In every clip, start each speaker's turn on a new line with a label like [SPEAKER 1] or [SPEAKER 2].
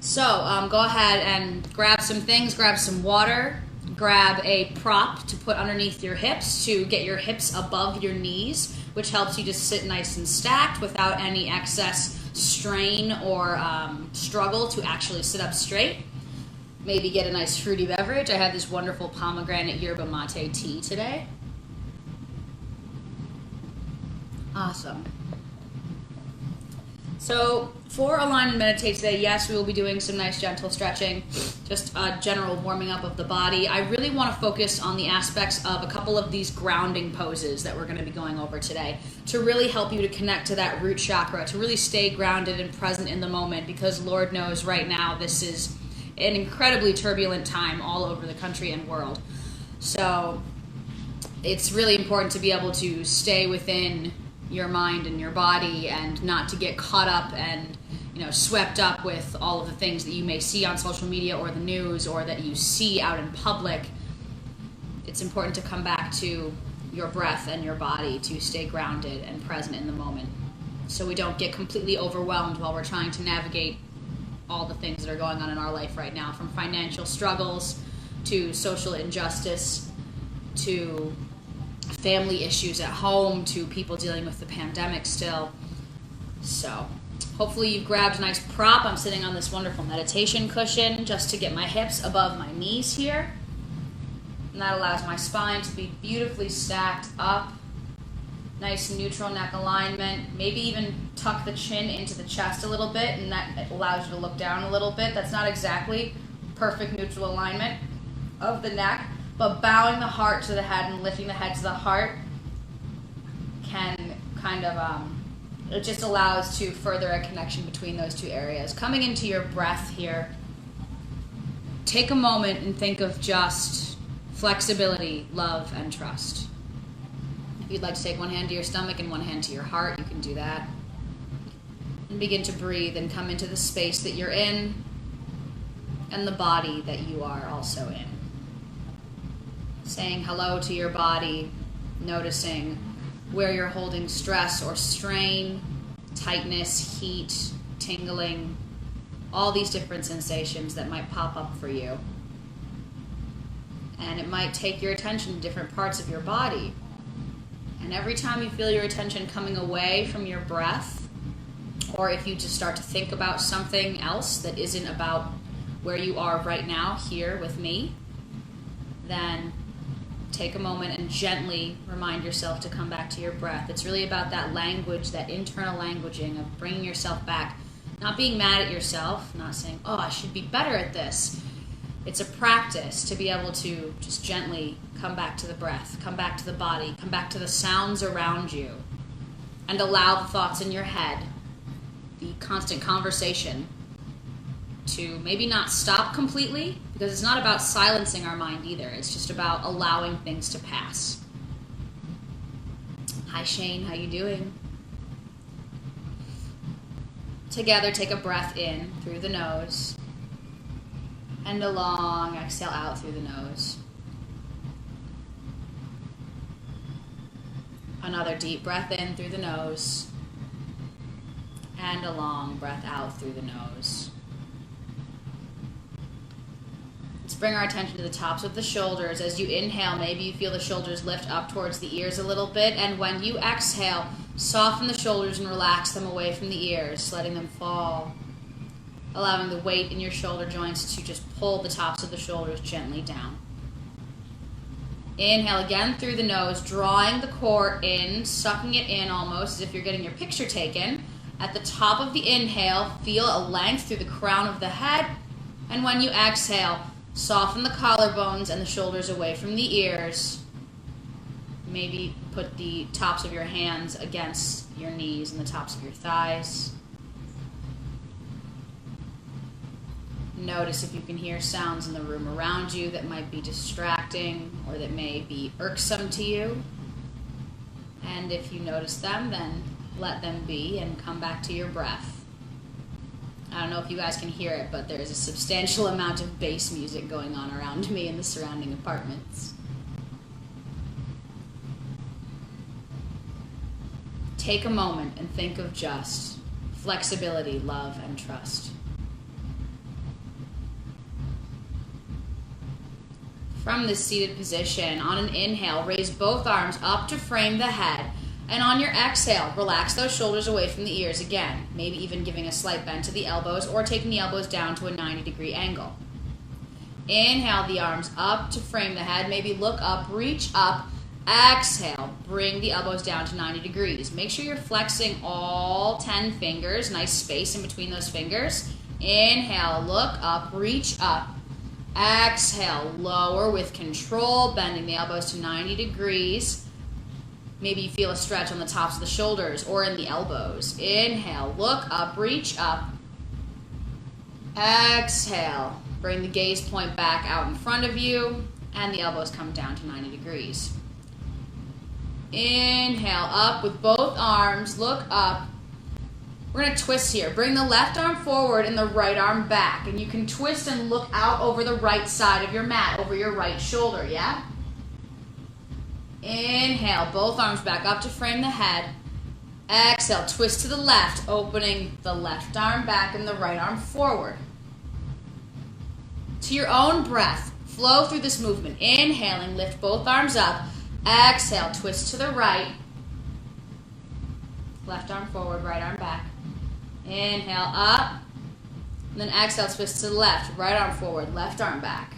[SPEAKER 1] So go ahead and grab some things, grab some water, grab a prop to put underneath your hips to get your hips above your knees, which helps you just sit nice and stacked without any excess strain or struggle to actually sit up straight. Maybe get a nice fruity beverage. I had this wonderful pomegranate yerba mate tea today. Awesome. So for Align and Meditate today, yes, we will be doing some nice gentle stretching, just a general warming up of the body. I really want to focus on the aspects of a couple of these grounding poses that we're going to be going over today to really help you to connect to that root chakra, to really stay grounded and present in the moment, because Lord knows right now this is an incredibly turbulent time all over the country and world. So it's really important to be able to stay within your mind and your body and not to get caught up and swept up with all of the things that you may see on social media or the news or that you see out in public. It's important to come back to your breath and your body to stay grounded and present in the moment so we don't get completely overwhelmed while we're trying to navigate all the things that are going on in our life right now, from financial struggles to social injustice to family issues at home to people dealing with the pandemic still. So hopefully you've grabbed a nice prop. I'm sitting on this wonderful meditation cushion just to get my hips above my knees here. And that allows my spine to be beautifully stacked up. Nice neutral neck alignment. Maybe even tuck the chin into the chest a little bit, and that allows you to look down a little bit. That's not exactly perfect neutral alignment of the neck, but bowing the heart to the head and lifting the head to the heart can kind of, it just allows to further a connection between those two areas. Coming into your breath here, take a moment and think of just flexibility, love, and trust. If you'd like to take one hand to your stomach and one hand to your heart, you can do that. And begin to breathe and come into the space that you're in and the body that you are also in. Saying hello to your body, noticing where you're holding stress or strain, tightness, heat, tingling, all these different sensations that might pop up for you. And it might take your attention to different parts of your body. And every time you feel your attention coming away from your breath, or if you just start to think about something else that isn't about where you are right now here with me, then take a moment and gently remind yourself to come back to your breath. It's really about that language, that internal languaging of bringing yourself back, not being mad at yourself, not saying, oh, I should be better at this. It's a practice to be able to just gently come back to the breath, come back to the body, come back to the sounds around you, and allow the thoughts in your head, the constant conversation, to maybe not stop completely, because it's not about silencing our mind either. It's just about allowing things to pass. Hi Shane, how you doing? Together, take a breath in through the nose and a long exhale out through the nose. Another deep breath in through the nose and a long breath out through the nose. Let's bring our attention to the tops of the shoulders. As you inhale, maybe you feel the shoulders lift up towards the ears a little bit, and when you exhale, soften the shoulders and relax them away from the ears, letting them fall, allowing the weight in your shoulder joints to just pull the tops of the shoulders gently down. Inhale again through the nose, drawing the core in, sucking it in almost as if you're getting your picture taken. At the top of the inhale, feel a length through the crown of the head, and when you exhale, soften the collarbones and the shoulders away from the ears. Maybe put the tops of your hands against your knees and the tops of your thighs. Notice if you can hear sounds in the room around you that might be distracting or that may be irksome to you. And if you notice them, then let them be and come back to your breath. I don't know if you guys can hear it, but there is a substantial amount of bass music going on around me in the surrounding apartments. Take a moment and think of just flexibility, love, and trust. From this seated position, on an inhale, raise both arms up to frame the head. And on your exhale, relax those shoulders away from the ears again, maybe even giving a slight bend to the elbows or taking the elbows down to a 90-degree angle. Inhale the arms up to frame the head, maybe look up, reach up. Exhale, bring the elbows down to 90 degrees. Make sure you're flexing all 10 fingers, nice space in between those fingers. Inhale, look up, reach up. Exhale, lower with control, bending the elbows to 90 degrees. Maybe you feel a stretch on the tops of the shoulders or in the elbows. Inhale, look up, reach up. Exhale, bring the gaze point back out in front of you, and the elbows come down to 90 degrees. Inhale, up with both arms, look up. We're going to twist here. Bring the left arm forward and the right arm back. And you can twist and look out over the right side of your mat, over your right shoulder, yeah? Inhale, both arms back up to frame the head. Exhale, twist to the left, opening the left arm back and the right arm forward. To your own breath, flow through this movement. Inhaling, lift both arms up. Exhale, twist to the right. Left arm forward, right arm back. Inhale, up. And then exhale, twist to the left. Right arm forward, left arm back.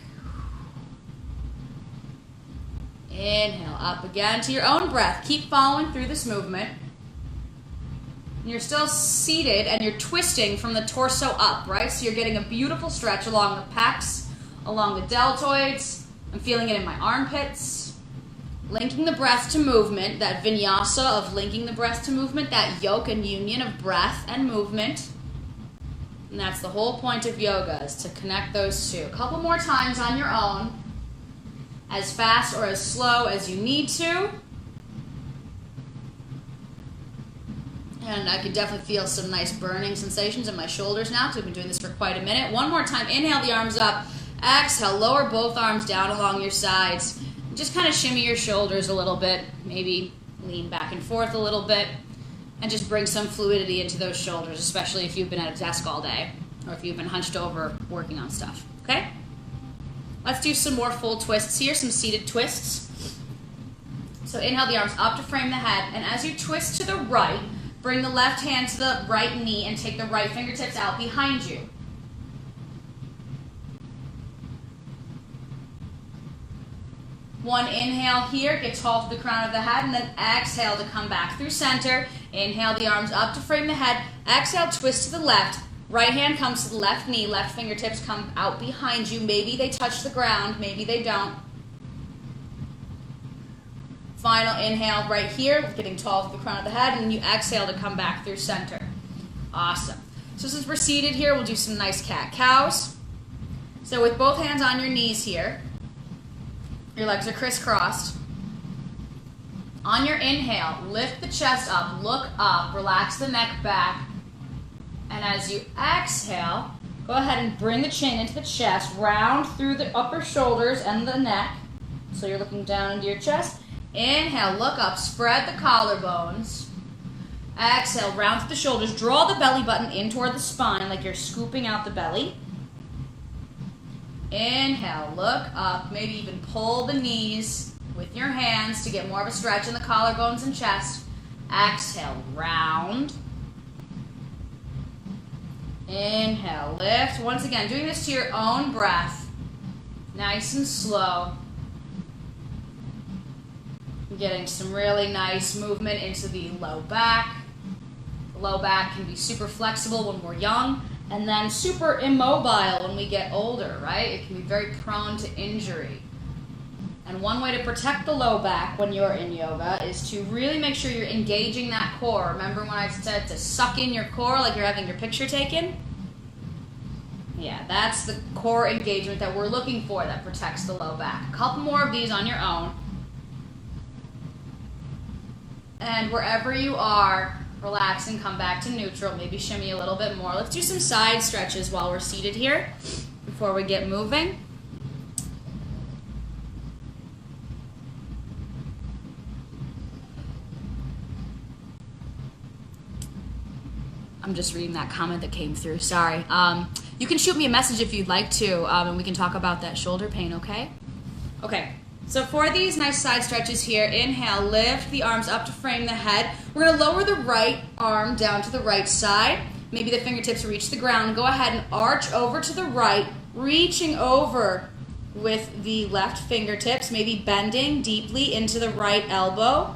[SPEAKER 1] Inhale, up again to your own breath. Keep following through this movement. You're still seated and you're twisting from the torso up, right? So you're getting a beautiful stretch along the pecs, along the deltoids. I'm feeling it in my armpits. Linking the breath to movement, that vinyasa of linking the breath to movement, that yoke and union of breath and movement. And that's the whole point of yoga, is to connect those two. A couple more times on your own, as fast or as slow as you need to. And I can definitely feel some nice burning sensations in my shoulders now, because we've been doing this for quite a minute. One more time, inhale the arms up. Exhale, lower both arms down along your sides. Just kind of shimmy your shoulders a little bit, maybe lean back and forth a little bit, and just bring some fluidity into those shoulders, especially if you've been at a desk all day, or if you've been hunched over working on stuff, okay? Let's do some more full twists here, some seated twists. So inhale the arms up to frame the head, and as you twist to the right, bring the left hand to the right knee and take the right fingertips out behind you. One inhale here, get tall to the crown of the head, and then exhale to come back through center. Inhale the arms up to frame the head. Exhale, twist to the left. Right hand comes to the left knee, left fingertips come out behind you. Maybe they touch the ground, maybe they don't. Final inhale right here, getting tall to the crown of the head, and you exhale to come back through center. Awesome. So since we're seated here, we'll do some nice cat-cows. So with both hands on your knees here, your legs are crisscrossed. On your inhale, lift the chest up, look up, relax the neck back. And as you exhale, go ahead and bring the chin into the chest, round through the upper shoulders and the neck. So you're looking down into your chest. Inhale, look up, spread the collarbones. Exhale, round through the shoulders, draw the belly button in toward the spine like you're scooping out the belly. Inhale, look up, maybe even pull the knees with your hands to get more of a stretch in the collarbones and chest. Exhale, round. Inhale, lift. Once again, doing this to your own breath. Nice and slow. Getting some really nice movement into the low back. The low back can be super flexible when we're young, and then super immobile when we get older, right? It can be very prone to injury. And one way to protect the low back when you're in yoga is to really make sure you're engaging that core. Remember when I said to suck in your core like you're having your picture taken? Yeah, that's the core engagement that we're looking for that protects the low back. A couple more of these on your own. And wherever you are, relax and come back to neutral. Maybe shimmy a little bit more. Let's do some side stretches while we're seated here before we get moving. I'm just reading that comment that came through. Sorry. You can shoot me a message if you'd like to, and we can talk about that shoulder pain, okay? Okay, so for these nice side stretches here, inhale, lift the arms up to frame the head. We're going to lower the right arm down to the right side. Maybe the fingertips reach the ground. Go ahead and arch over to the right, reaching over with the left fingertips, maybe bending deeply into the right elbow.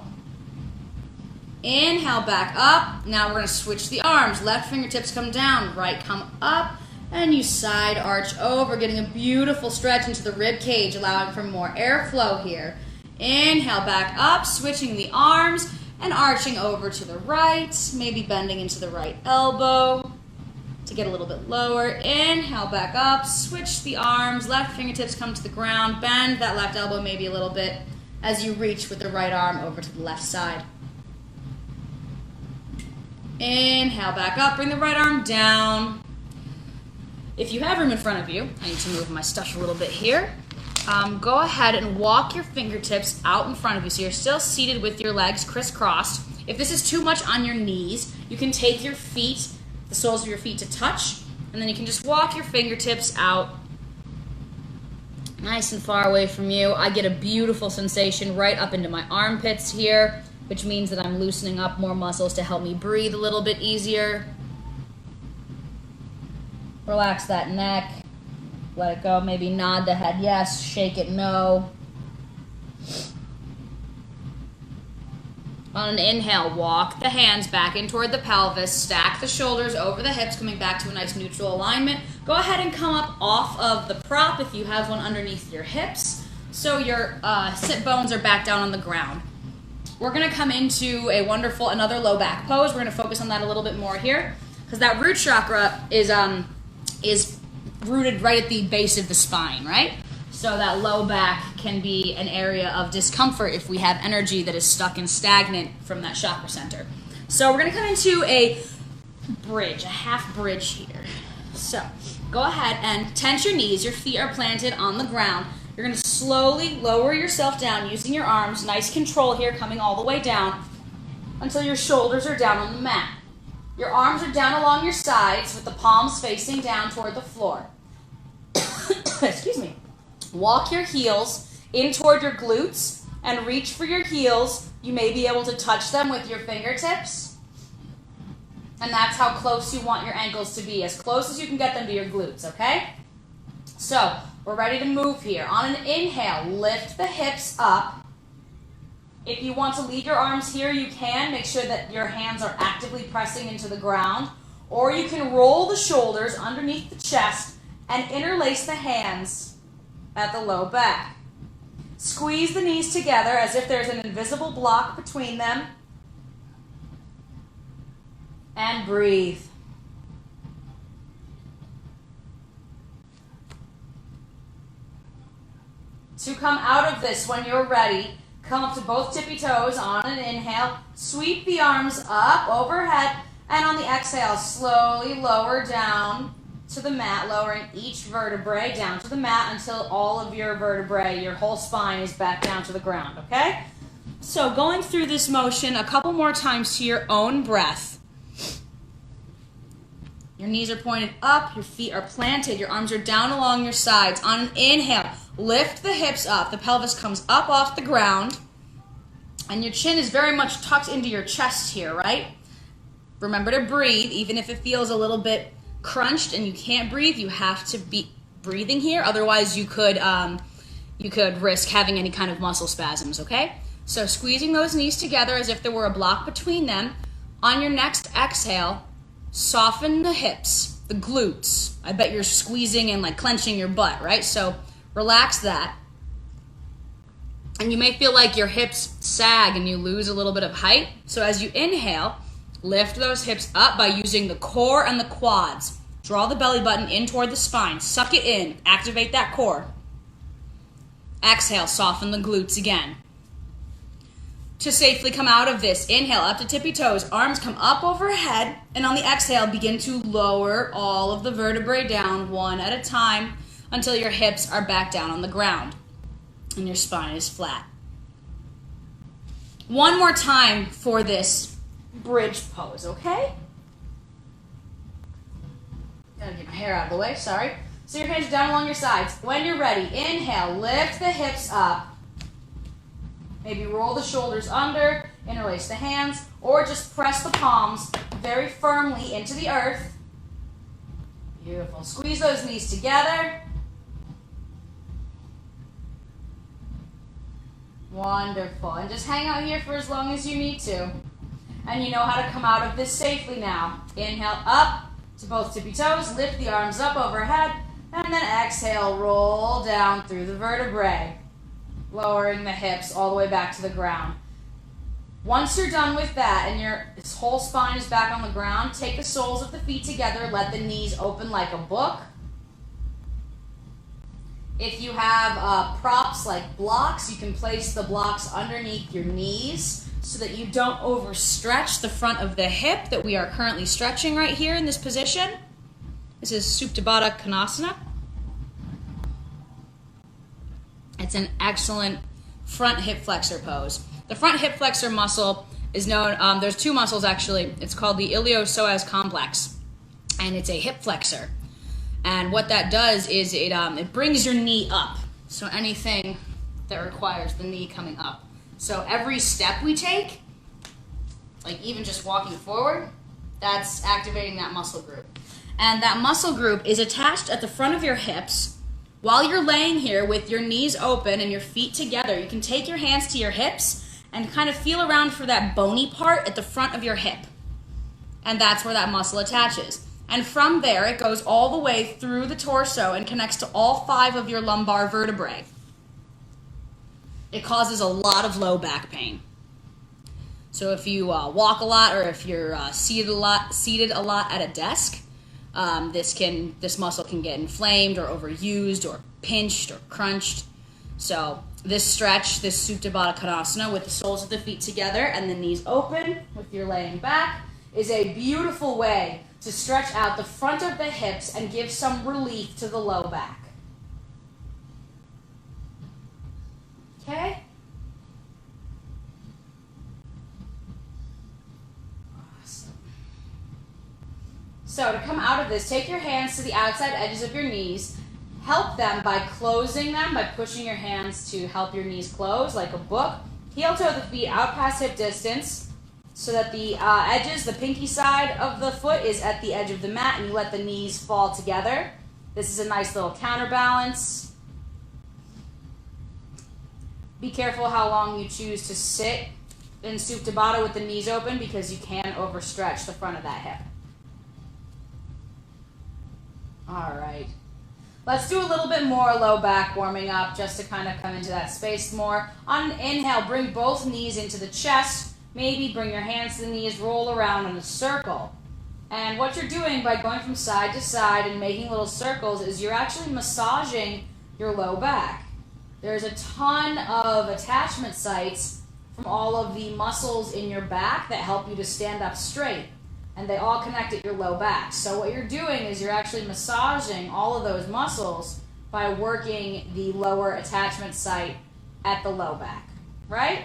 [SPEAKER 1] Inhale, back up. Now we're going to switch the arms. Left fingertips come down, right come up, and you side arch over, getting a beautiful stretch into the rib cage, allowing for more airflow here. Inhale, back up, switching the arms and arching over to the right, maybe bending into the right elbow to get a little bit lower. Inhale, back up, switch the arms, left fingertips come to the ground, bend that left elbow maybe a little bit as you reach with the right arm over to the left side. Inhale, back up, bring the right arm down. If you have room in front of you, I need to move my stuff a little bit here. Go ahead and walk your fingertips out in front of you so you're still seated with your legs crisscrossed. If this is too much on your knees, you can take your feet, the soles of your feet to touch, and then you can just walk your fingertips out nice and far away from you. I get a beautiful sensation right up into my armpits here, which means that I'm loosening up more muscles to help me breathe a little bit easier. Relax that neck. Let it go. Maybe nod the head yes, shake it no. On an inhale, walk the hands back in toward the pelvis, stack the shoulders over the hips, coming back to a nice neutral alignment. Go ahead and come up off of the prop if you have one underneath your hips, so your sit bones are back down on the ground. We're going to come into another low back pose. We're going to focus on that a little bit more here, because that root chakra is rooted right at the base of the spine, right? So that low back can be an area of discomfort if we have energy that is stuck and stagnant from that chakra center. So we're going to come into a bridge, a half bridge here. So go ahead and tense your knees. Your feet are planted on the ground. You're going to slowly lower yourself down using your arms. Nice control here, coming all the way down until your shoulders are down on the mat. Your arms are down along your sides with the palms facing down toward the floor. Excuse me. Walk your heels in toward your glutes and reach for your heels. You may be able to touch them with your fingertips. And that's how close you want your ankles to be, as close as you can get them to your glutes, okay? So, we're ready to move here. On an inhale, lift the hips up. If you want to leave your arms here, you can. Make sure that your hands are actively pressing into the ground. Or you can roll the shoulders underneath the chest and interlace the hands at the low back. Squeeze the knees together as if there's an invisible block between them. And breathe. To come out of this when you're ready, come up to both tippy toes on an inhale. Sweep the arms up overhead, and on the exhale, slowly lower down to the mat, lowering each vertebrae down to the mat until all of your vertebrae, your whole spine, is back down to the ground, okay? So going through this motion a couple more times to your own breath. Your knees are pointed up, your feet are planted, your arms are down along your sides. On an inhale, lift the hips up, the pelvis comes up off the ground, and your chin is very much tucked into your chest here, right? Remember to breathe, even if it feels a little bit crunched and you can't breathe, you have to be breathing here, otherwise you could risk having any kind of muscle spasms, okay? So squeezing those knees together as if there were a block between them. On your next exhale, soften the hips, the glutes. I bet you're squeezing and like clenching your butt, right? So relax that. And you may feel like your hips sag and you lose a little bit of height. So as you inhale, lift those hips up by using the core and the quads. Draw the belly button in toward the spine. Suck it in. Activate that core. Exhale, soften the glutes again. To safely come out of this, inhale up to tippy toes. Arms come up overhead. And on the exhale, begin to lower all of the vertebrae down one at a time until your hips are back down on the ground and your spine is flat. One more time for this bridge pose, okay? Gotta get my hair out of the way, sorry. So your hands are down along your sides. When you're ready, inhale, lift the hips up. Maybe roll the shoulders under, interlace the hands, or just press the palms very firmly into the earth. Beautiful. Squeeze those knees together. Wonderful. And just hang out here for as long as you need to. And you know how to come out of this safely now. Inhale up to both tippy toes. Lift the arms up overhead. And then exhale, roll down through the vertebrae. Lowering the hips all the way back to the ground. Once you're done with that and your whole spine is back on the ground, take the soles of the feet together, let the knees open like a book. If you have props like blocks, you can place the blocks underneath your knees so that you don't overstretch the front of the hip that we are currently stretching right here in this position. This is Supta Baddha Konasana. It's an excellent front hip flexor pose. The front hip flexor muscle is known, there's two muscles actually. It's called the iliopsoas complex, and it's a hip flexor. And what that does is it brings your knee up. So anything that requires the knee coming up. So every step we take, like even just walking forward, that's activating that muscle group. And that muscle group is attached at the front of your hips. While you're laying here with your knees open and your feet together, you can take your hands to your hips and kind of feel around for that bony part at the front of your hip. And that's where that muscle attaches. And from there, it goes all the way through the torso and connects to all 5 of your lumbar vertebrae. It causes a lot of low back pain. So if you walk a lot, or if you're seated a lot at a desk, this muscle can get inflamed or overused or pinched or crunched. So this stretch, this Supta Baddha Konasana with the soles of the feet together and the knees open with your laying back is a beautiful way to stretch out the front of the hips and give some relief to the low back. Okay? Awesome. So to come out of this, take your hands to the outside edges of your knees. Help them by closing them, by pushing your hands to help your knees close like a book. Heel toe the feet out past hip distance so that the edges, the pinky side of the foot is at the edge of the mat, and you let the knees fall together. This is a nice little counterbalance. Be careful how long you choose to sit in Supta Baddha with the knees open, because you can overstretch the front of that hip. All right. Let's do a little bit more low back warming up just to kind of come into that space more. On an inhale, bring both knees into the chest. Maybe bring your hands to the knees, roll around in a circle. And what you're doing by going from side to side and making little circles is you're actually massaging your low back. There's a ton of attachment sites from all of the muscles in your back that help you to stand up straight. And they all connect at your low back. So what you're doing is you're actually massaging all of those muscles by working the lower attachment site at the low back, right?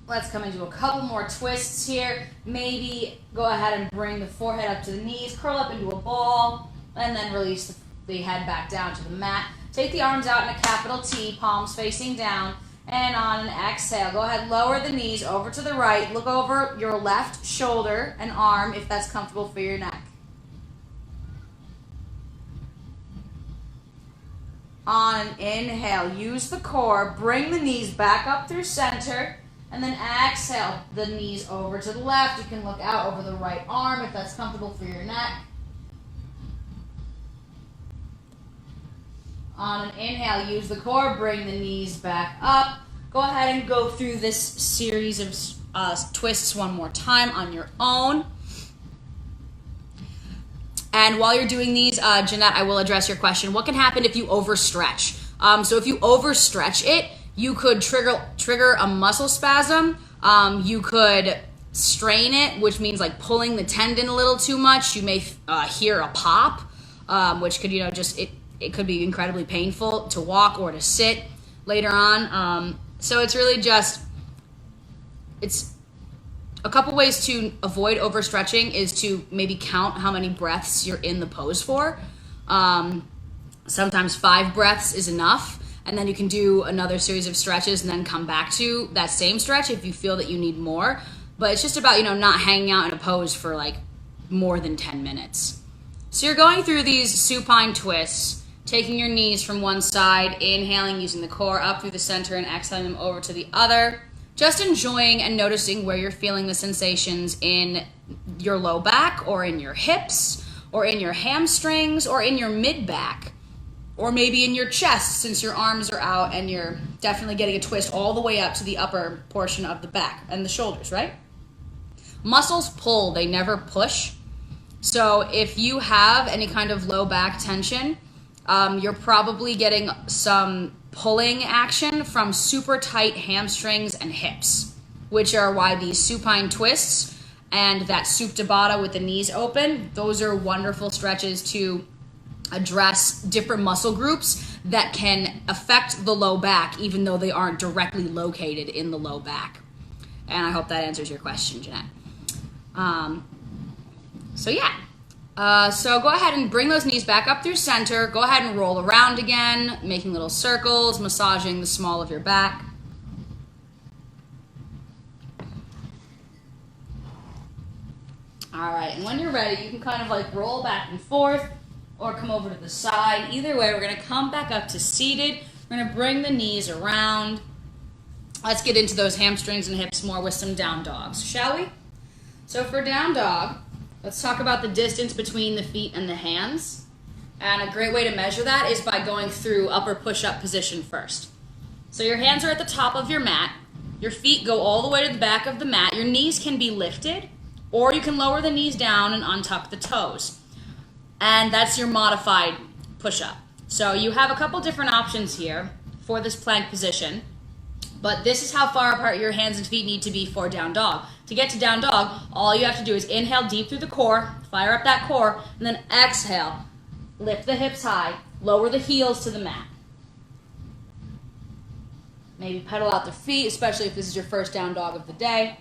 [SPEAKER 1] Let's come into a couple more twists here. Maybe go ahead and bring the forehead up to the knees, curl up into a ball, and then release the head back down to the mat. Take the arms out in a capital T, palms facing down. And on an exhale, go ahead, lower the knees over to the right. Look over your left shoulder and arm if that's comfortable for your neck. On an inhale, use the core. Bring the knees back up through center. And then exhale the knees over to the left. You can look out over the right arm if that's comfortable for your neck. On an inhale, use the core, bring the knees back up. Go ahead and go through this series of twists one more time on your own. And while you're doing these, Jeanette, I will address your question. What can happen if you overstretch? So if you overstretch it, you could trigger a muscle spasm. You could strain it, which means like pulling the tendon a little too much. You may hear a pop, which could, it could be incredibly painful to walk or to sit later on. So it's really just, it's A couple ways to avoid overstretching is to maybe count how many breaths you're in the pose for. Sometimes 5 breaths is enough, and then you can do another series of stretches and then come back to that same stretch if you feel that you need more. But it's just about, not hanging out in a pose for like more than 10 minutes. So you're going through these supine twists, taking your knees from one side, inhaling using the core up through the center and exhaling them over to the other. Just enjoying and noticing where you're feeling the sensations in your low back or in your hips or in your hamstrings or in your mid back or maybe in your chest since your arms are out and you're definitely getting a twist all the way up to the upper portion of the back and the shoulders, right? Muscles pull, they never push. So if you have any kind of low back tension, you're probably getting some pulling action from super tight hamstrings and hips, which are why these supine twists and that supta baddha with the knees open, those are wonderful stretches to address different muscle groups that can affect the low back even though they aren't directly located in the low back. And I hope that answers your question, Jeanette. So go ahead and bring those knees back up through center. Go ahead and roll around again, making little circles, massaging the small of your back. All right, and when you're ready, you can kind of like roll back and forth or come over to the side. Either way, we're gonna come back up to seated. We're gonna bring the knees around. Let's get into those hamstrings and hips more with some down dogs, shall we? So for down dog, let's talk about the distance between the feet and the hands. And a great way to measure that is by going through upper push-up position first. So your hands are at the top of your mat. Your feet go all the way to the back of the mat. Your knees can be lifted, or you can lower the knees down and untuck the toes. And that's your modified push-up. So you have a couple different options here for this plank position. But this is how far apart your hands and feet need to be for down dog. To get to down dog, all you have to do is inhale deep through the core, fire up that core, and then exhale. Lift the hips high, lower the heels to the mat. Maybe pedal out the feet, especially if this is your first down dog of the day.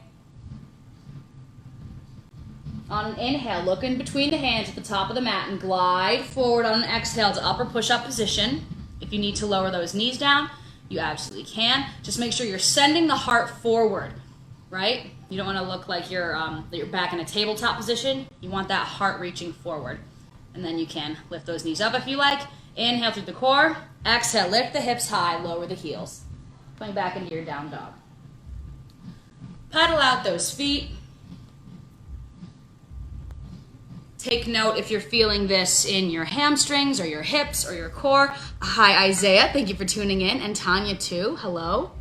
[SPEAKER 1] On an inhale, look in between the hands at the top of the mat and glide forward on an exhale to upper push-up position. If you need to lower those knees down, you absolutely can. Just make sure you're sending the heart forward, right? You don't want to look like you're back in a tabletop position. You want that heart reaching forward. And then you can lift those knees up if you like. Inhale through the core. Exhale, lift the hips high, lower the heels. Coming back into your down dog. Pedal out those feet. Take note if you're feeling this in your hamstrings or your hips or your core. Hi, Isaiah. Thank you for tuning in. And Tanya, too. Hello.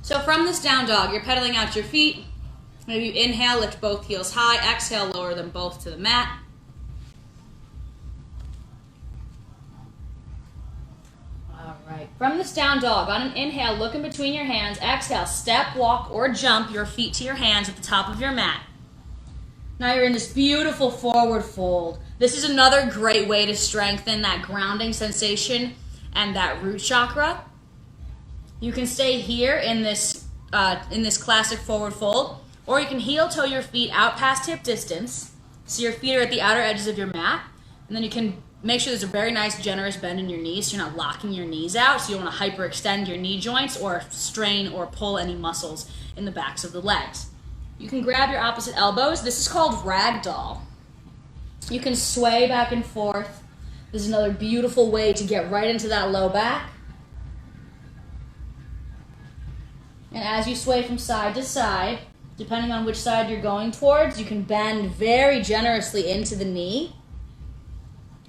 [SPEAKER 1] So from this down dog, you're pedaling out your feet. Maybe you inhale, lift both heels high. Exhale, lower them both to the mat. All right. From this down dog, on an inhale, look in between your hands. Exhale, step, walk, or jump your feet to your hands at the top of your mat. Now you're in this beautiful forward fold. This is another great way to strengthen that grounding sensation and that root chakra. You can stay here in this classic forward fold, or you can heel toe your feet out past hip distance, so your feet are at the outer edges of your mat, and then you can make sure there's a very nice generous bend in your knees so you're not locking your knees out, so you don't want to hyperextend your knee joints or strain or pull any muscles in the backs of the legs. You can grab your opposite elbows. This is called ragdoll. You can sway back and forth. This is another beautiful way to get right into that low back. And as you sway from side to side, depending on which side you're going towards, you can bend very generously into the knee.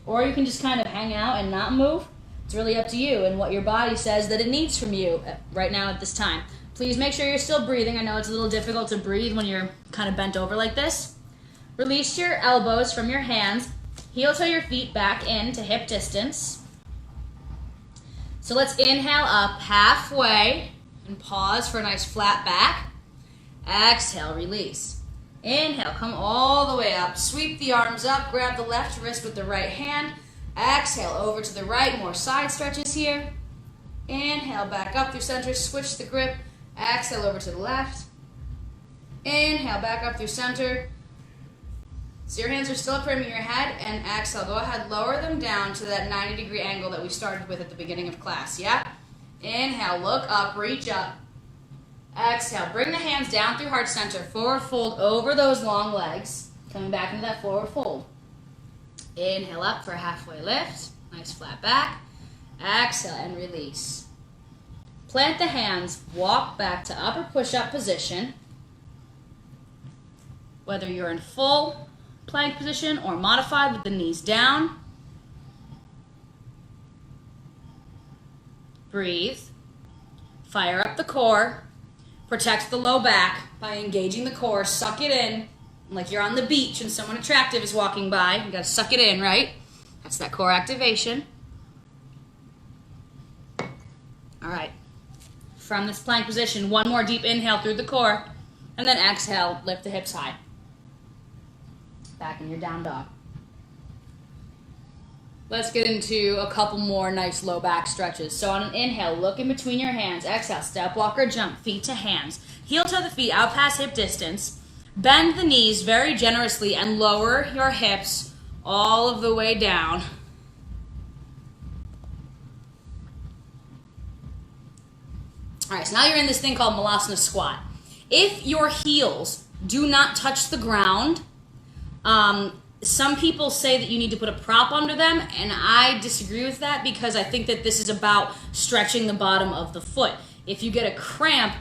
[SPEAKER 1] Or you can just kind of hang out and not move. It's really up to you and what your body says that it needs from you right now at this time. Please make sure you're still breathing. I know it's a little difficult to breathe when you're kind of bent over like this. Release your elbows from your hands. Heel toe your feet back in to hip distance. So let's inhale up halfway and pause for a nice flat back. Exhale, release. Inhale, come all the way up. Sweep the arms up. Grab the left wrist with the right hand. Exhale, over to the right. More side stretches here. Inhale, back up through center. Switch the grip. Exhale over to the left. Inhale, back up through center. So your hands are still framing your head, and exhale. Go ahead, lower them down to that 90-degree angle that we started with at the beginning of class, yeah? Inhale, look up, reach up. Exhale, bring the hands down through heart center. Forward fold over those long legs. Coming back into that forward fold. Inhale up for a halfway lift. Nice flat back. Exhale and release. Plant the hands, walk back to upper push-up position. Whether you're in full plank position or modified with the knees down. Breathe. Fire up the core. Protect the low back by engaging the core. Suck it in like you're on the beach and someone attractive is walking by. You gotta suck it in, right? That's that core activation. All right. From this plank position, one more deep inhale through the core, and then exhale, lift the hips high. Back in your down dog. Let's get into a couple more nice low back stretches. So on an inhale, look in between your hands. Exhale, step, walk, or jump, feet to hands. Heel toe the feet out past hip distance. Bend the knees very generously and lower your hips all of the way down. All right, so now you're in this thing called Malasana squat. If your heels do not touch the ground, some people say that you need to put a prop under them, and I disagree with that because I think that this is about stretching the bottom of the foot. If you get a cramp,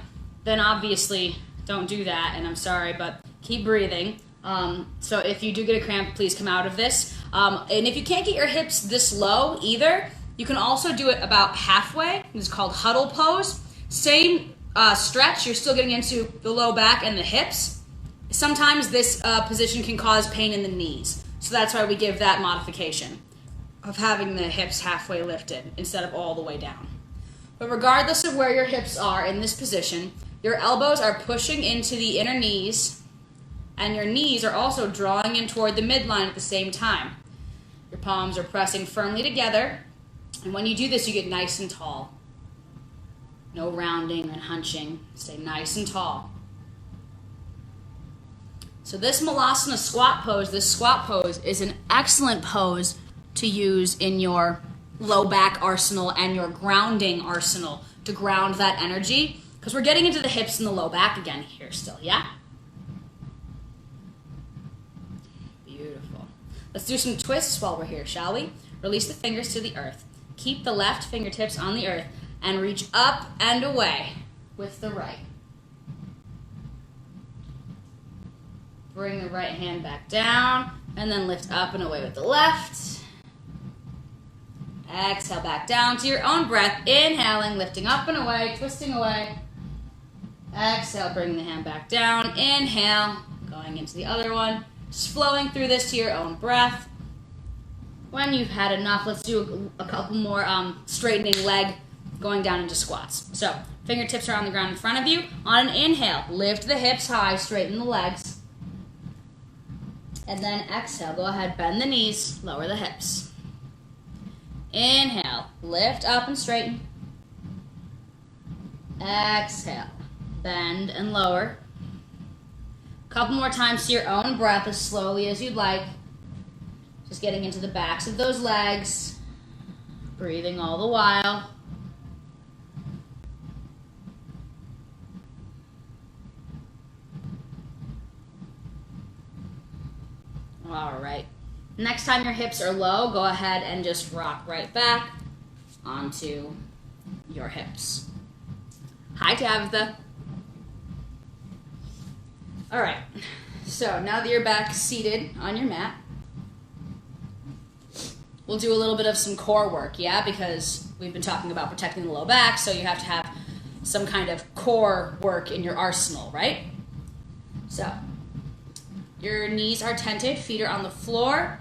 [SPEAKER 1] then obviously don't do that, and I'm sorry, but keep breathing. So if you do get a cramp, please come out of this. And if you can't get your hips this low either, you can also do it about halfway. It's called huddle pose. Same stretch, you're still getting into the low back and the hips. Sometimes this position can cause pain in the knees. So that's why we give that modification of having the hips halfway lifted instead of all the way down. But regardless of where your hips are in this position, your elbows are pushing into the inner knees, and your knees are also drawing in toward the midline at the same time. Your palms are pressing firmly together, and when you do this, you get nice and tall. No rounding and hunching. Stay nice and tall. So this Malasana squat pose, is an excellent pose to use in your low back arsenal and your grounding arsenal to ground that energy, because we're getting into the hips and the low back again here still, yeah? Beautiful. Let's do some twists while we're here, shall we? Release the fingers to the earth. Keep the left fingertips on the earth and reach up and away with the right. Bring the right hand back down, and then lift up and away with the left. Exhale back down to your own breath. Inhaling, lifting up and away, twisting away. Exhale, bring the hand back down. Inhale, going into the other one. Just flowing through this to your own breath. When you've had enough, let's do a couple more straightening leg going down into squats. So, fingertips are on the ground in front of you. On an inhale, lift the hips high, straighten the legs. And then exhale, go ahead, bend the knees, lower the hips. Inhale, lift up and straighten. Exhale, bend and lower. A couple more times to your own breath, as slowly as you'd like. Just getting into the backs of those legs, breathing all the while. All right. Next time your hips are low, go ahead and just rock right back onto your hips. Hi, Tabitha. All right. So now that you're back seated on your mat, we'll do a little bit of some core work, yeah? Because we've been talking about protecting the low back, so you have to have some kind of core work in your arsenal, right? So your knees are tented, feet are on the floor.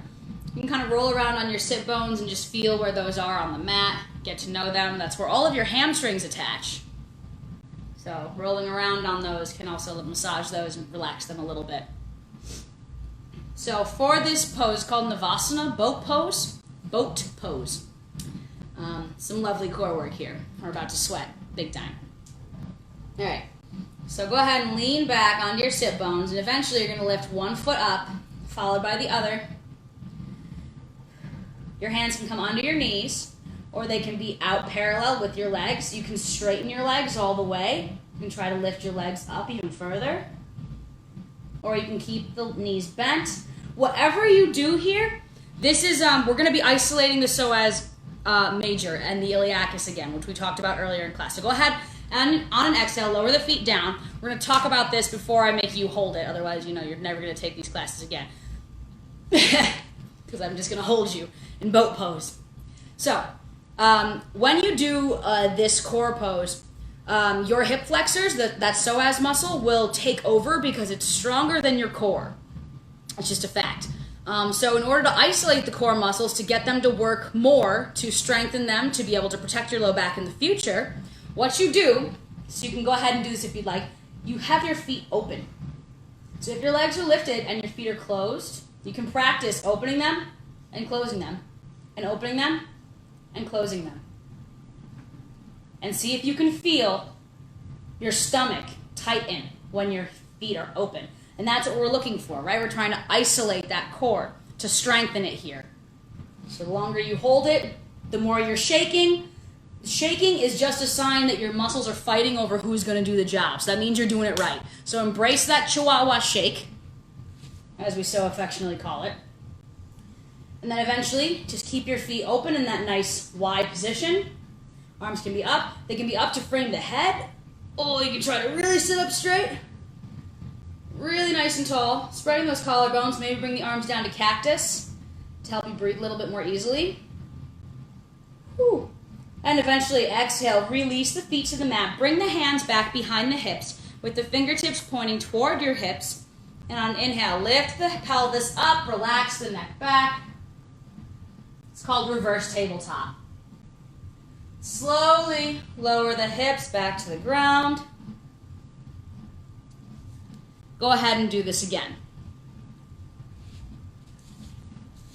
[SPEAKER 1] You can kind of roll around on your sit bones and just feel where those are on the mat. Get to know them. That's where all of your hamstrings attach. So rolling around on those can also massage those and relax them a little bit. So for this pose called Navasana, boat pose. Some lovely core work here. We're about to sweat big time. All right. So go ahead and lean back onto your sit bones, and eventually you're going to lift one foot up, followed by the other. Your hands can come under your knees, or they can be out parallel with your legs. You can straighten your legs all the way. You can try to lift your legs up even further, or you can keep the knees bent. Whatever you do here, this is, we're going to be isolating the psoas major and the iliacus again, which we talked about earlier in class. So go ahead and on an exhale, lower the feet down. We're going to talk about this before I make you hold it. Otherwise, you're never going to take these classes again. Because I'm just going to hold you in boat pose. So, when you do this core pose, your hip flexors, that psoas muscle, will take over because it's stronger than your core. It's just a fact. So in order to isolate the core muscles, to get them to work more, to strengthen them, to be able to protect your low back in the future, what you do, so you can go ahead and do this if you'd like, you have your feet open. So if your legs are lifted and your feet are closed, you can practice opening them and closing them, and opening them and closing them. And see if you can feel your stomach tighten when your feet are open. And that's what we're looking for, right? We're trying to isolate that core to strengthen it here. So the longer you hold it, the more you're shaking. Shaking is just a sign that your muscles are fighting over who's going to do the job. So that means you're doing it right. So embrace that chihuahua shake, as we so affectionately call it. And then eventually, just keep your feet open in that nice wide position. Arms can be up. They can be up to frame the head. Oh, you can try to really sit up straight. Really nice and tall. Spreading those collarbones. Maybe bring the arms down to cactus to help you breathe a little bit more easily. Whew. And eventually exhale, release the feet to the mat. Bring the hands back behind the hips with the fingertips pointing toward your hips. And on inhale, lift the pelvis up, relax the neck back. It's called reverse tabletop. Slowly lower the hips back to the ground. Go ahead and do this again.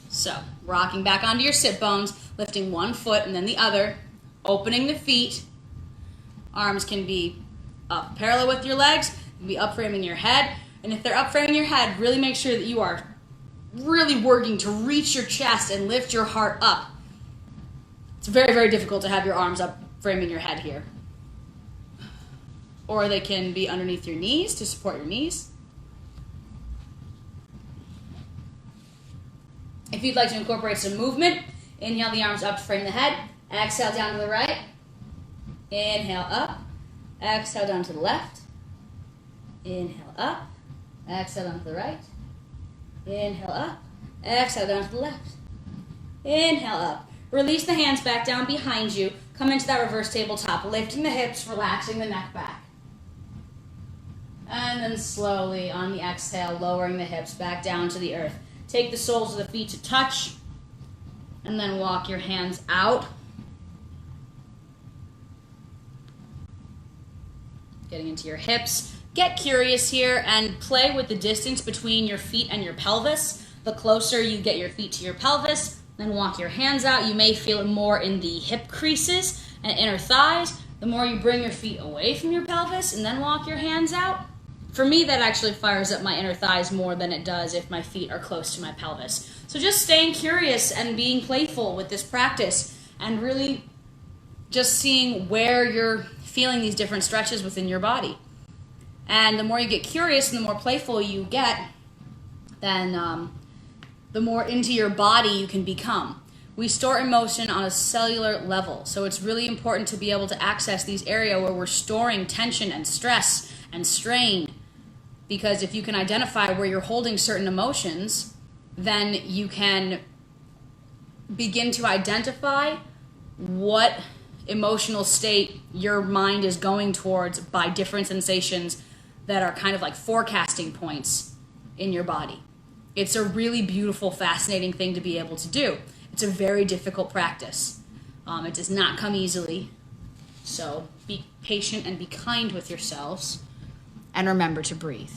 [SPEAKER 1] So, rocking back onto your sit bones, lifting one foot and then the other, opening the feet. Arms can be up parallel with your legs, can be up framing your head. And if they're up framing your head, really make sure that you are really working to reach your chest and lift your heart up. It's very, very difficult to have your arms up framing your head here. Or they can be underneath your knees to support your knees. If you'd like to incorporate some movement, inhale the arms up to frame the head. Exhale down to the right. Inhale up. Exhale down to the left. Inhale up. Exhale down to the right. Inhale up. Exhale down to the left. Inhale up. Release the hands back down behind you. Come into that reverse tabletop, lifting the hips, relaxing the neck back. And then slowly on the exhale, lowering the hips back down to the earth. Take the soles of the feet to touch, and then walk your hands out. Getting into your hips. Get curious here and play with the distance between your feet and your pelvis. The closer you get your feet to your pelvis, then walk your hands out. You may feel it more in the hip creases and inner thighs. The more you bring your feet away from your pelvis and then walk your hands out. For me, that actually fires up my inner thighs more than it does if my feet are close to my pelvis. So just staying curious and being playful with this practice and really just seeing where you're feeling these different stretches within your body. And the more you get curious and the more playful you get, then the more into your body you can become. We store emotion on a cellular level, so it's really important to be able to access these areas where we're storing tension and stress and strain, because if you can identify where you're holding certain emotions, then you can begin to identify what emotional state your mind is going towards by different sensations that are kind of like forecasting points in your body. It's a really beautiful, fascinating thing to be able to do. It's a very difficult practice. It does not come easily. So be patient and be kind with yourselves. And remember to breathe.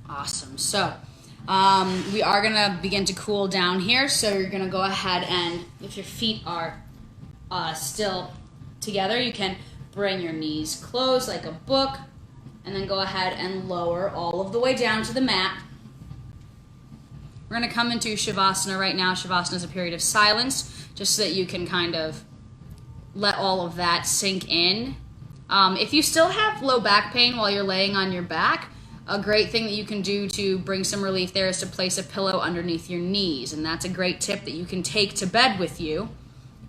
[SPEAKER 1] Awesome. So we are going to begin to cool down here. So you're going to go ahead and, if your feet are still together, you can Bring your knees closed like a book, and then go ahead and lower all of the way down to the mat. We're going to come into Shavasana right now. Shavasana is a period of silence, just so that you can kind of let all of that sink in. If you still have low back pain while you're laying on your back, a great thing that you can do to bring some relief there is to place a pillow underneath your knees. And that's a great tip that you can take to bed with you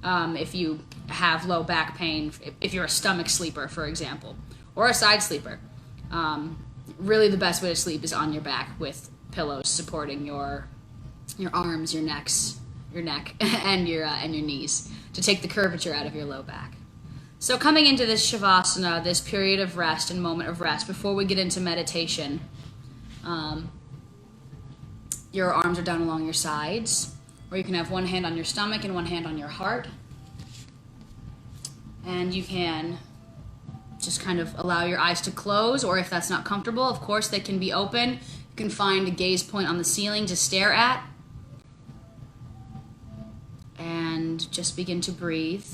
[SPEAKER 1] if you have low back pain, if you're a stomach sleeper, for example, or a side sleeper. Really the best way to sleep is on your back with pillows supporting your arms, your neck, and your knees to take the curvature out of your low back. So coming into this Shavasana, this period of rest and moment of rest, before we get into meditation, your arms are down along your sides, or you can have one hand on your stomach and one hand on your heart. And you can just kind of allow your eyes to close, or if that's not comfortable, of course, they can be open. You can find a gaze point on the ceiling to stare at. And just begin to breathe.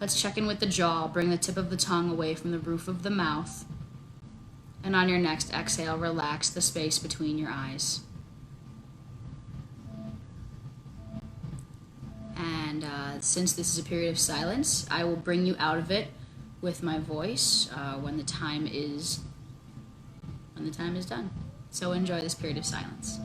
[SPEAKER 1] Let's check in with the jaw. Bring the tip of the tongue away from the roof of the mouth. And on your next exhale, relax the space between your eyes. And since this is a period of silence, I will bring you out of it with my voice when the time is done. So enjoy this period of silence.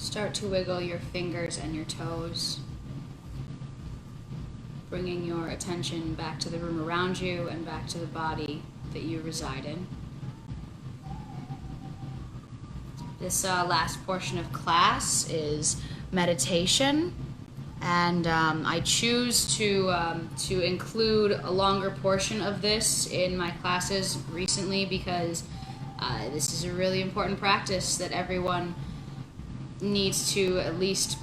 [SPEAKER 1] Start to wiggle your fingers and your toes, bringing your attention back to the room around you and back to the body that you reside in. This last portion of class is meditation, and I choose to include a longer portion of this in my classes recently because this is a really important practice that everyone needs to at least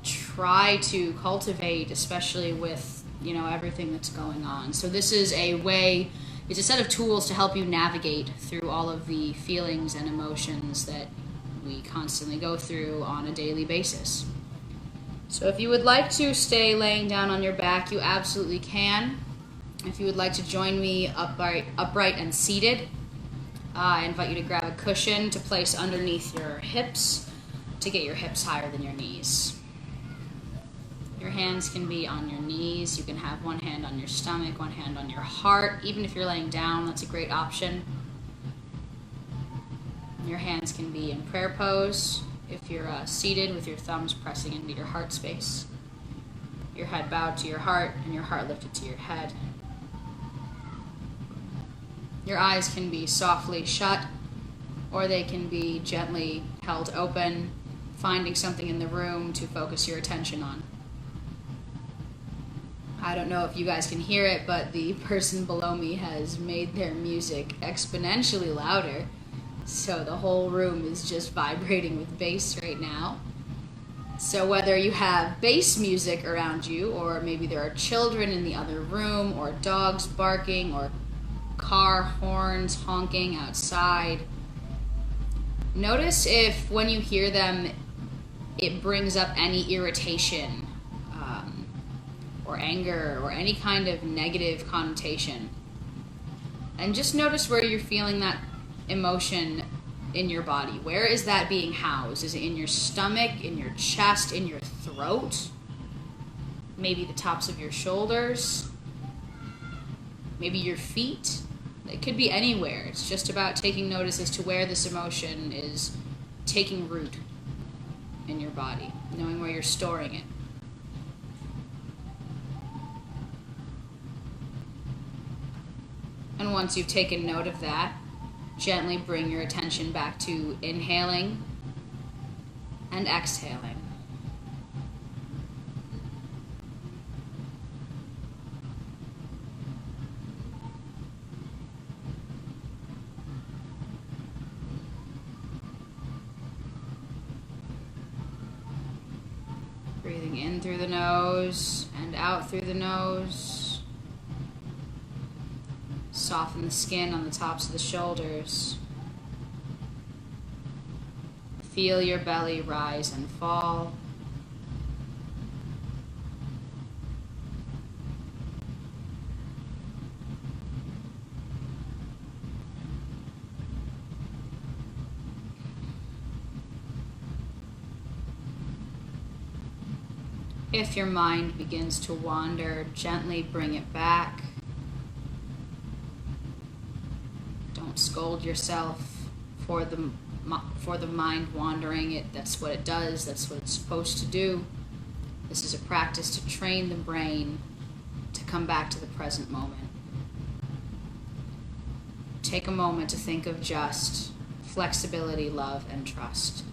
[SPEAKER 1] try to cultivate, especially with everything that's going on. So this is it's a set of tools to help you navigate through all of the feelings and emotions that we constantly go through on a daily basis. So if you would like to stay laying down on your back, you absolutely can. If you would like to join me upright and seated, I invite you to grab a cushion to place underneath your hips to get your hips higher than your knees. Your hands can be on your knees. You can have one hand on your stomach, one hand on your heart. Even if you're laying down, that's a great option. Your hands can be in prayer pose if you're seated with your thumbs pressing into your heart space. Your head bowed to your heart and your heart lifted to your head. Your eyes can be softly shut or they can be gently held open, finding something in the room to focus your attention on. I don't know if you guys can hear it, but the person below me has made their music exponentially louder. So the whole room is just vibrating with bass right now. So whether you have bass music around you, or maybe there are children in the other room, or dogs barking, or car horns honking outside, notice if when you hear them, it brings up any irritation, or anger, or any kind of negative connotation. And just notice where you're feeling that emotion in your body. Where is that being housed? Is it in your stomach, in your chest, in your throat? Maybe the tops of your shoulders? Maybe your feet? It could be anywhere. It's just about taking notice as to where this emotion is taking root in your body, knowing where you're storing it. And once you've taken note of that, gently bring your attention back to inhaling and exhaling. Breathing in through the nose and out through the nose. Soften the skin on the tops of the shoulders. Feel your belly rise and fall. If your mind begins to wander, gently bring it back. Don't scold yourself for the mind wandering. That's what it does. That's what it's supposed to do. This is a practice to train the brain to come back to the present moment. Take a moment to think of just flexibility, love, and trust.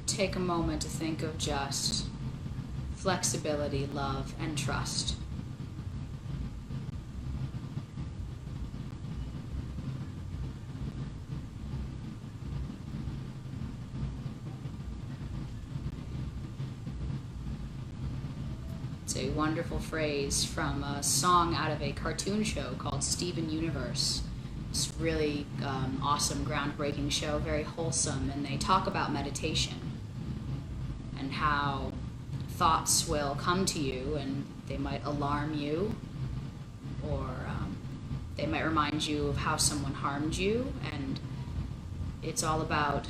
[SPEAKER 1] Take a moment to think of just flexibility, love, and trust. It's a wonderful phrase from a song out of a cartoon show called Steven Universe. It's really awesome, groundbreaking show, very wholesome, and they talk about meditation and how thoughts will come to you and they might alarm you, or they might remind you of how someone harmed you, and It's all about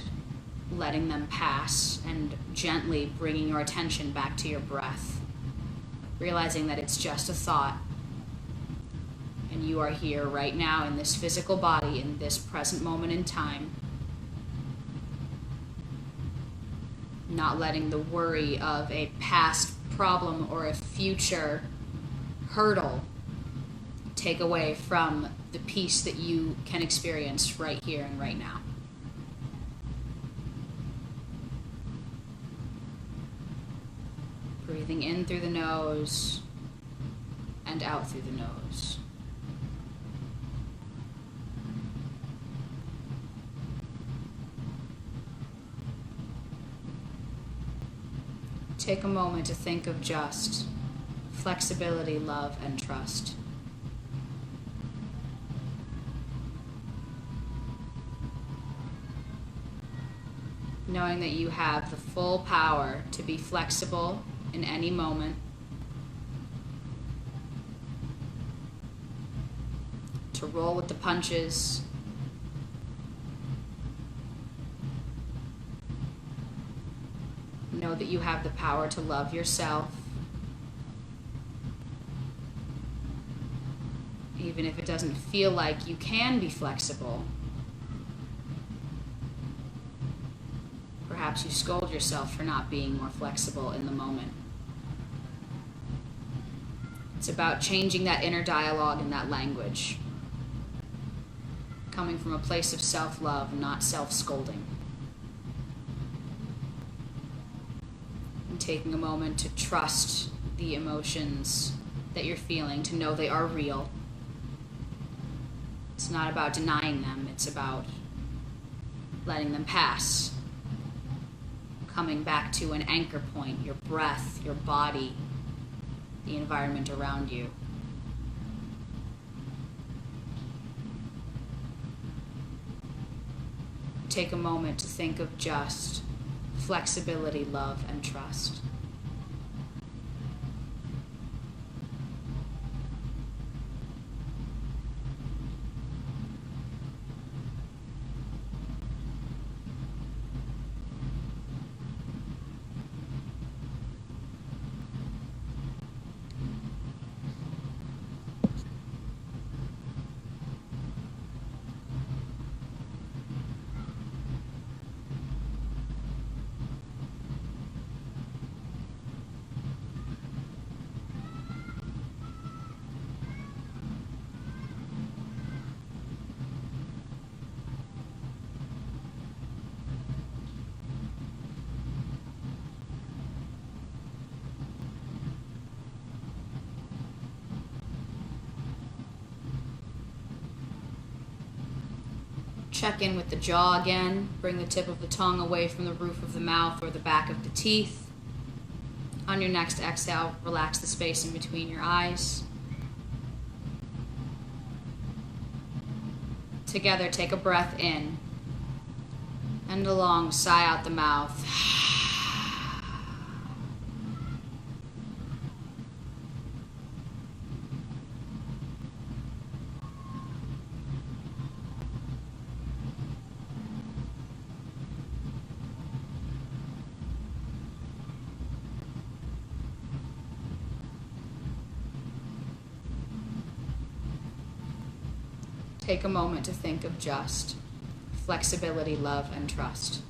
[SPEAKER 1] letting them pass and gently bringing your attention back to your breath, realizing that it's just a thought, and you are here right now in this physical body, in this present moment in time, not letting the worry of a past problem or a future hurdle take away from the peace that you can experience right here and right now. Breathing in through the nose and out through the nose. Take a moment to think of just flexibility, love, and trust. Knowing that you have the full power to be flexible in any moment, to roll with the punches, know that you have the power to love yourself, even if it doesn't feel like you can be flexible. Perhaps you scold yourself for not being more flexible in the moment. It's about changing that inner dialogue and that language, coming from a place of self-love, not self-scolding. And taking a moment to trust the emotions that you're feeling, to know they are real. It's not about denying them, it's about letting them pass. Coming back to an anchor point, your breath, your body, the environment around you. Take a moment to think of just flexibility, love, and trust. Check in with the jaw again. Bring the tip of the tongue away from the roof of the mouth or the back of the teeth. On your next exhale, relax the space in between your eyes. Together, take a breath in and a long sigh out the mouth. Take a moment to think of just flexibility, love, and trust.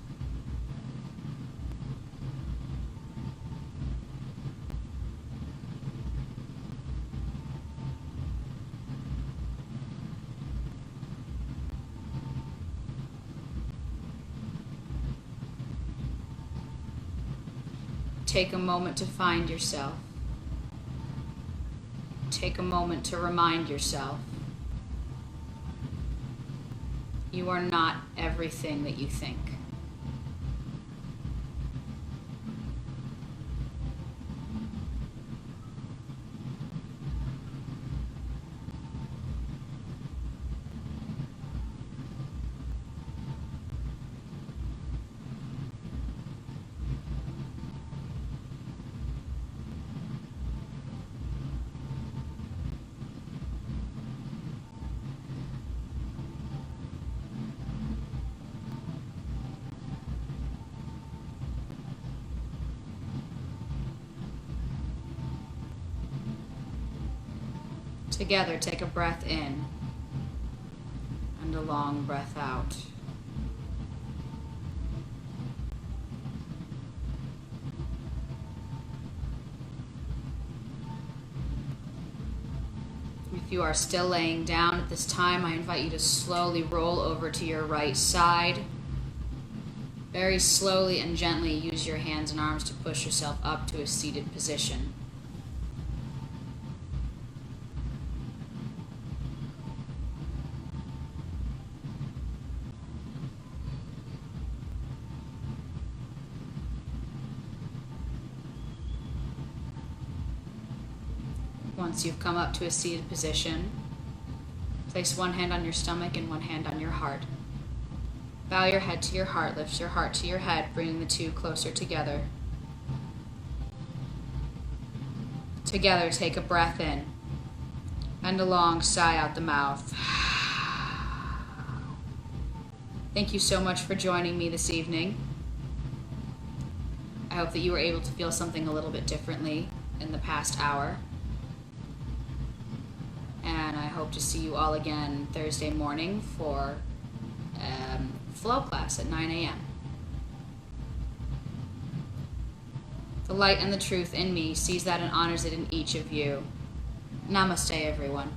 [SPEAKER 1] Take a moment to find yourself. Take a moment to remind yourself you are not everything that you think. Together, take a breath in and a long breath out. If you are still laying down at this time, I invite you to slowly roll over to your right side. Very slowly and gently use your hands and arms to push yourself up to a seated position. Once you've come up to a seated position, place one hand on your stomach and one hand on your heart. Bow your head to your heart, lift your heart to your head, bringing the two closer together. Together, take a breath in and a long sigh out the mouth. Thank you so much for joining me this evening. I hope that you were able to feel something a little bit differently in the past hour. And I hope to see you all again Thursday morning for flow class at 9 a.m. The light and the truth in me sees that and honors it in each of you. Namaste, everyone.